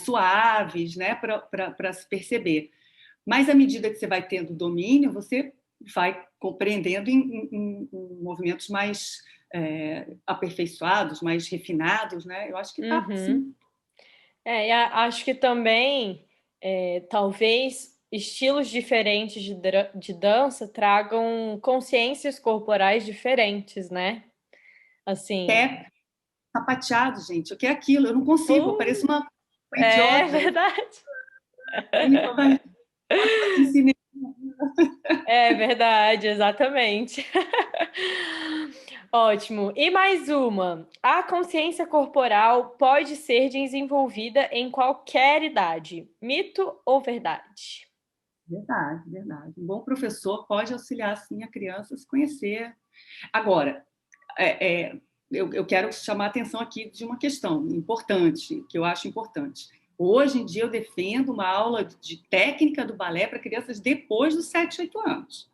suaves, né? Para se perceber. Mas à medida que você vai tendo domínio, você vai compreendendo em movimentos mais aperfeiçoados, mais refinados, né? Eu acho que dá, Uhum. sim. E acho que também, talvez, estilos diferentes de dança tragam consciências corporais diferentes, né? Assim. Pé sapateado, gente, o que é aquilo? Eu não consigo, eu pareço uma É idiota. verdade. Ele fala, ensinei. É verdade, exatamente. Ótimo. E mais uma. A consciência corporal pode ser desenvolvida em qualquer idade. Mito ou verdade? Verdade, verdade. Um bom professor pode auxiliar, sim, a criança a se conhecer. Agora, eu quero chamar a atenção aqui de uma questão importante, que eu acho importante. Hoje em dia, eu defendo uma aula de técnica do balé para crianças depois dos 7, 8 anos.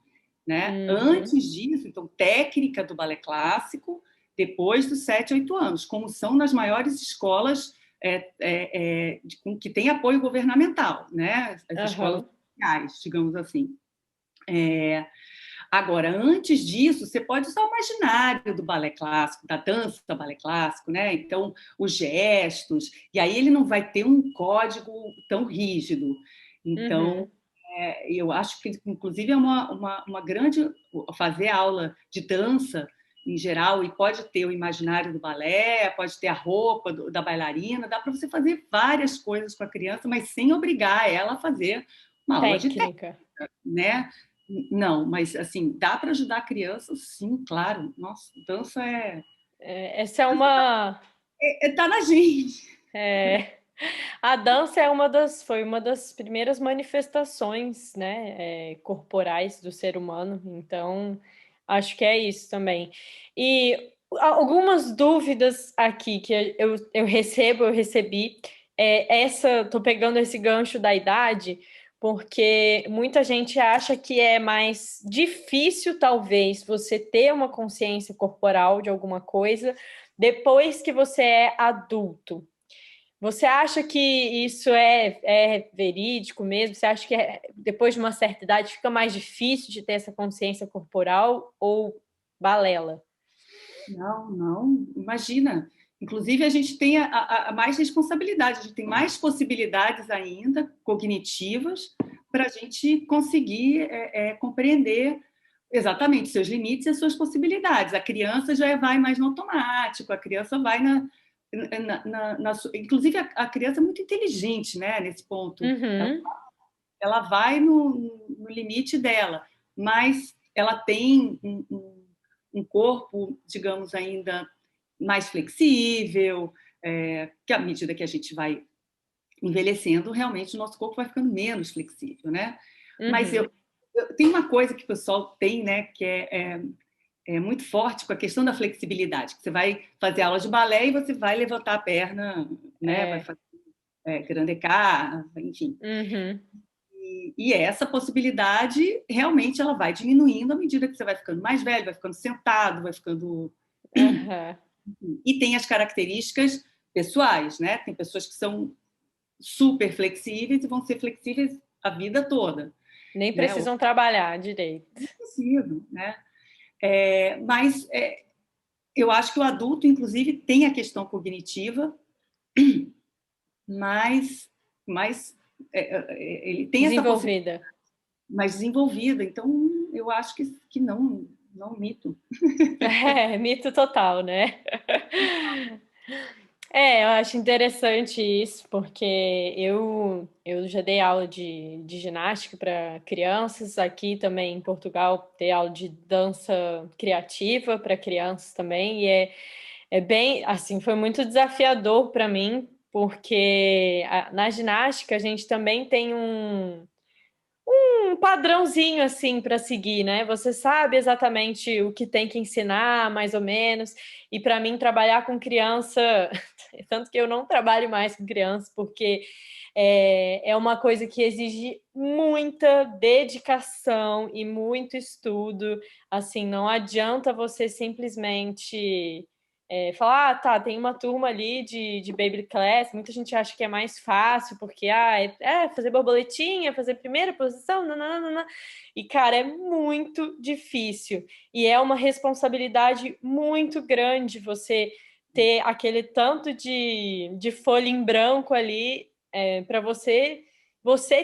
Né? Uhum. Antes disso, então, técnica do balé clássico, depois dos 7, 8 anos, como são nas maiores escolas que têm apoio governamental, né? As escolas Aham. oficiais, digamos assim. Agora, antes disso, você pode usar o imaginário do balé clássico, da dança do balé clássico, né? Então, os gestos, e aí ele não vai ter um código tão rígido. Então, Uhum. eu acho que, inclusive, é uma grande. Fazer aula de dança em geral, e pode ter o imaginário do balé, pode ter a roupa da bailarina, dá para você fazer várias coisas com a criança, mas sem obrigar ela a fazer uma aula de técnica, Técnica. né? Não, mas assim, dá para ajudar a criança, sim, claro. Nossa, dança Essa é uma. tá na gente. é, A dança foi uma das primeiras manifestações, né, corporais do ser humano. Então, acho que é isso também. E algumas dúvidas aqui que eu recebi. Tô pegando esse gancho da idade, porque muita gente acha que é mais difícil, talvez, você ter uma consciência corporal de alguma coisa depois que você é adulto. Você acha que isso é verídico mesmo? Você acha que depois de uma certa idade fica mais difícil de ter essa consciência corporal ou balela? Não, não, imagina. Inclusive, a gente tem a mais responsabilidade, a gente tem mais possibilidades ainda cognitivas para a gente conseguir compreender exatamente seus limites e as suas possibilidades. A criança já vai mais no automático, a criança vai inclusive, a criança é muito inteligente, né, nesse ponto. Uhum. Ela vai no limite dela, mas ela tem um corpo, digamos, ainda mais flexível, que à medida que a gente vai envelhecendo, realmente o nosso corpo vai ficando menos flexível, né? Mas Uhum. tem uma coisa que o pessoal tem, né, que é muito forte com a questão da flexibilidade, que você vai fazer aula de balé e você vai levantar a perna, né, vai fazer grand écart, enfim. Uhum. E essa possibilidade realmente ela vai diminuindo à medida que você vai ficando mais velho, vai ficando sentado, vai ficando. Uhum. E tem as características pessoais, né? Tem pessoas que são super flexíveis e vão ser flexíveis a vida toda, Nem né? precisam trabalhar direito. Não preciso, né? Mas eu acho que o adulto, inclusive, tem a questão cognitiva, mas ele tem essa possibilidade Desenvolvida. mais desenvolvida. Então, eu acho que não, não mito. Mito total, né? Eu acho interessante isso, porque eu já dei aula de ginástica para crianças, aqui também em Portugal dei aula de dança criativa para crianças também, e é bem, assim, foi muito desafiador para mim, porque na ginástica a gente também tem um padrãozinho assim para seguir, né? Você sabe exatamente o que tem que ensinar, mais ou menos. E para mim trabalhar com criança, tanto que eu não trabalho mais com criança, porque é uma coisa que exige muita dedicação e muito estudo. Assim, não adianta você simplesmente falar, tá, tem uma turma ali de baby class, muita gente acha que é mais fácil, porque fazer borboletinha, fazer primeira posição, nananana. E, cara, é muito difícil. E é uma responsabilidade muito grande você ter aquele tanto de folha em branco ali para você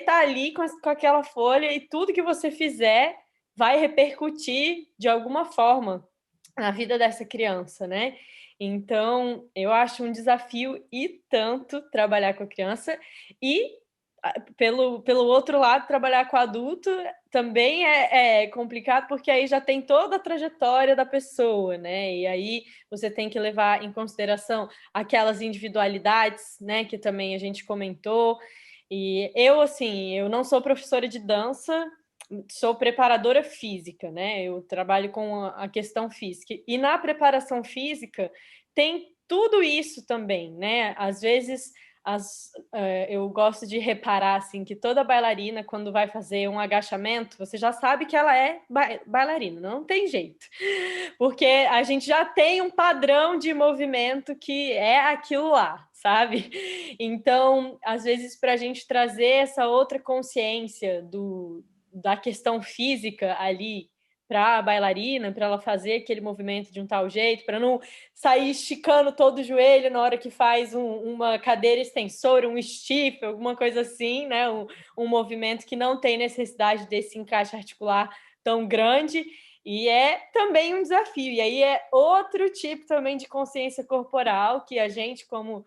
tá ali com aquela folha e tudo que você fizer vai repercutir de alguma forma na vida dessa criança, né? Então, eu acho um desafio e tanto trabalhar com a criança e pelo outro lado, trabalhar com adulto também é complicado, porque aí já tem toda a trajetória da pessoa, né? E aí você tem que levar em consideração aquelas individualidades, né? Que também a gente comentou. E assim, eu não sou professora de dança, sou preparadora física, né? Eu trabalho com a questão física. E na preparação física tem tudo isso também, né? Às vezes eu gosto de reparar assim que toda bailarina, quando vai fazer um agachamento, você já sabe que ela é bailarina, não tem jeito. Porque a gente já tem um padrão de movimento que é aquilo lá, sabe? Então, às vezes, para a gente trazer essa outra consciência da questão física ali para a bailarina, para ela fazer aquele movimento de um tal jeito, para não sair esticando todo o joelho na hora que faz uma cadeira extensora, um stiff, alguma coisa assim, né? Um movimento que não tem necessidade desse encaixe articular tão grande. E é também um desafio. E aí é outro tipo também de consciência corporal que a gente, como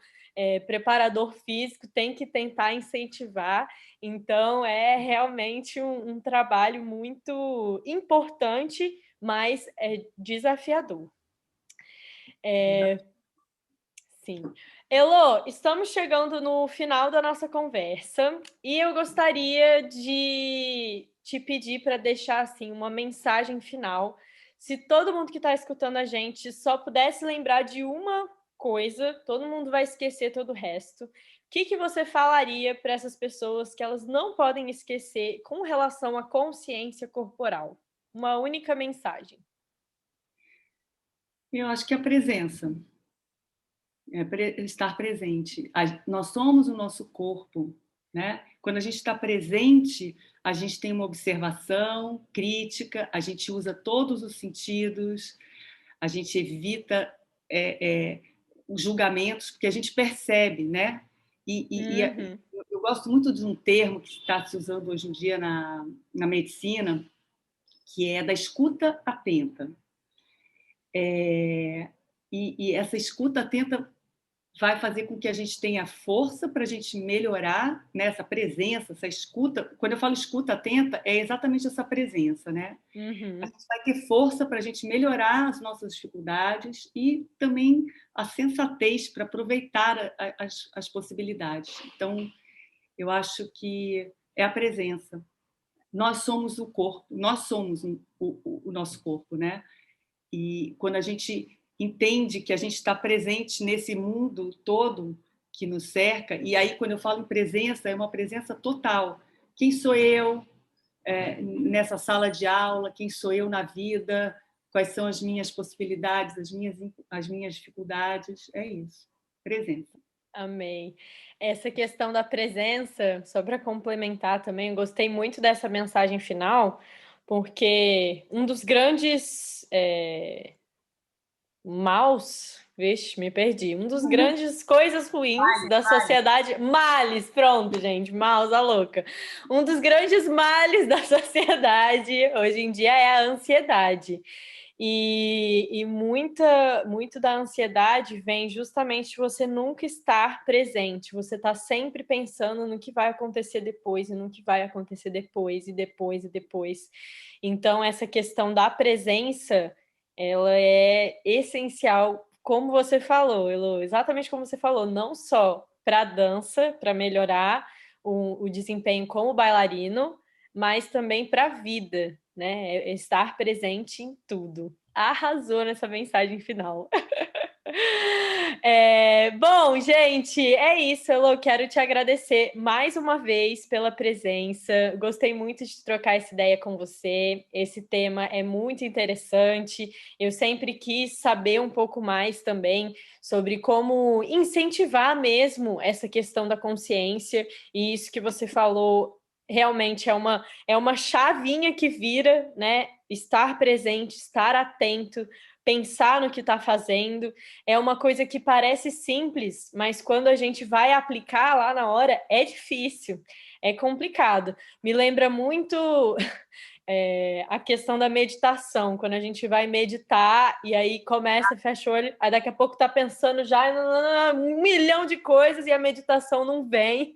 preparador físico, tem que tentar incentivar. Então, é realmente um trabalho muito importante, mas é desafiador. Sim. Elô, estamos chegando no final da nossa conversa e eu gostaria de te pedir para deixar assim uma mensagem final. Se todo mundo que está escutando a gente só pudesse lembrar de uma coisa, todo mundo vai esquecer todo o resto. O que você falaria para essas pessoas que elas não podem esquecer com relação à consciência corporal? Uma única mensagem. Eu acho que a presença, estar presente. Nós somos o nosso corpo, né? Quando a gente está presente, a gente tem uma observação crítica, a gente usa todos os sentidos, a gente evita os julgamentos, porque a gente percebe, né? Eu gosto muito de um termo que está se usando hoje em dia na medicina, que é da escuta atenta. E essa escuta atenta vai fazer com que a gente tenha força para a gente melhorar, né, essa presença, essa escuta. Quando eu falo escuta atenta, é exatamente essa presença, né? A gente vai ter força para a gente melhorar as nossas dificuldades e também a sensatez para aproveitar as possibilidades. Então, eu acho que é a presença. Nós somos o corpo, nós somos o nosso corpo, né? E quando a gente entende que a gente está presente nesse mundo todo que nos cerca, e aí quando eu falo em presença, é uma presença total. Quem sou eu nessa sala de aula? Quem sou eu na vida? Quais são as minhas possibilidades, as minhas dificuldades? É isso, presença. Amei. Essa questão da presença, só para complementar também, eu gostei muito dessa mensagem final, porque um dos grandes maus, vixe, me perdi, um dos grandes coisas ruins da sociedade, males, pronto, gente, maus, a louca. Um dos grandes males da sociedade hoje em dia é a ansiedade. E muito da ansiedade vem justamente de você nunca estar presente. Você está sempre pensando no que vai acontecer depois, e no que vai acontecer depois, e depois, e depois. Então, essa questão da presença, ela é essencial, como você falou, Elo, exatamente como você falou, não só para a dança, para melhorar o desempenho como bailarino, mas também para a vida, né? Estar presente em tudo. Arrasou nessa mensagem final. Bom, gente, é isso, Elô. Quero te agradecer mais uma vez pela presença. Gostei muito de trocar essa ideia com você. Esse tema é muito interessante. Eu sempre quis saber um pouco mais também sobre como incentivar mesmo essa questão da consciência. E isso que você falou realmente é uma chavinha que vira, né? Estar presente, estar atento, pensar no que está fazendo. É uma coisa que parece simples, mas quando a gente vai aplicar lá na hora, é difícil, é complicado. Me lembra muito a questão da meditação, quando a gente vai meditar e aí começa, fecha o olho, aí daqui a pouco está pensando já em um milhão de coisas e a meditação não vem.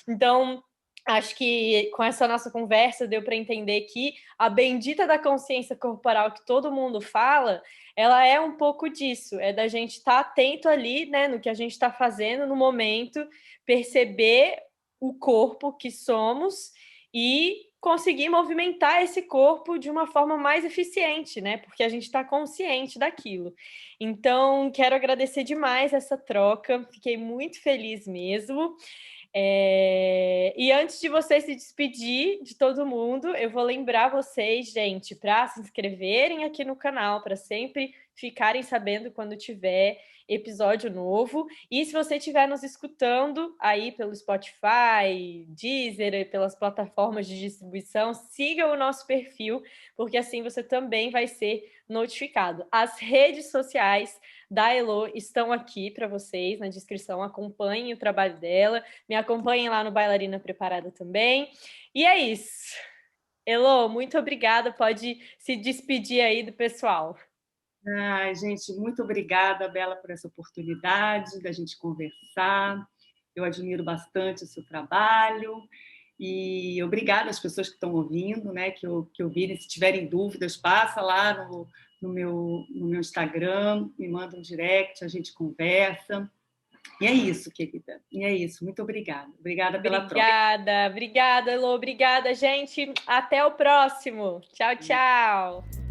Então, acho que com essa nossa conversa deu para entender que a bendita da consciência corporal que todo mundo fala, ela é um pouco disso, é da gente estar atento ali, né, no que a gente está fazendo no momento, perceber o corpo que somos e conseguir movimentar esse corpo de uma forma mais eficiente, né? Porque a gente está consciente daquilo. Então, quero agradecer demais essa troca, fiquei muito feliz mesmo. E antes de você se despedir de todo mundo, eu vou lembrar vocês, gente, para se inscreverem aqui no canal, para sempre ficarem sabendo quando tiver episódio novo. E se você estiver nos escutando aí pelo Spotify, Deezer, pelas plataformas de distribuição, siga o nosso perfil, porque assim você também vai ser notificado. As redes sociais da Elo estão aqui para vocês na descrição. Acompanhem o trabalho dela. Me acompanhem lá no Bailarina Preparada também. E é isso. Elo, muito obrigada. Pode se despedir aí do pessoal. Ai, gente, muito obrigada, Bela, por essa oportunidade da gente conversar. Eu admiro bastante o seu trabalho e obrigada às pessoas que estão ouvindo, né, que ouvirem. Se tiverem dúvidas, passa lá no meu Instagram, me manda um direct, a gente conversa. E é isso, querida. E é isso. Muito obrigada. Obrigada pela troca. Obrigada, Elô. Obrigada, gente. Até o próximo. Tchau, tchau.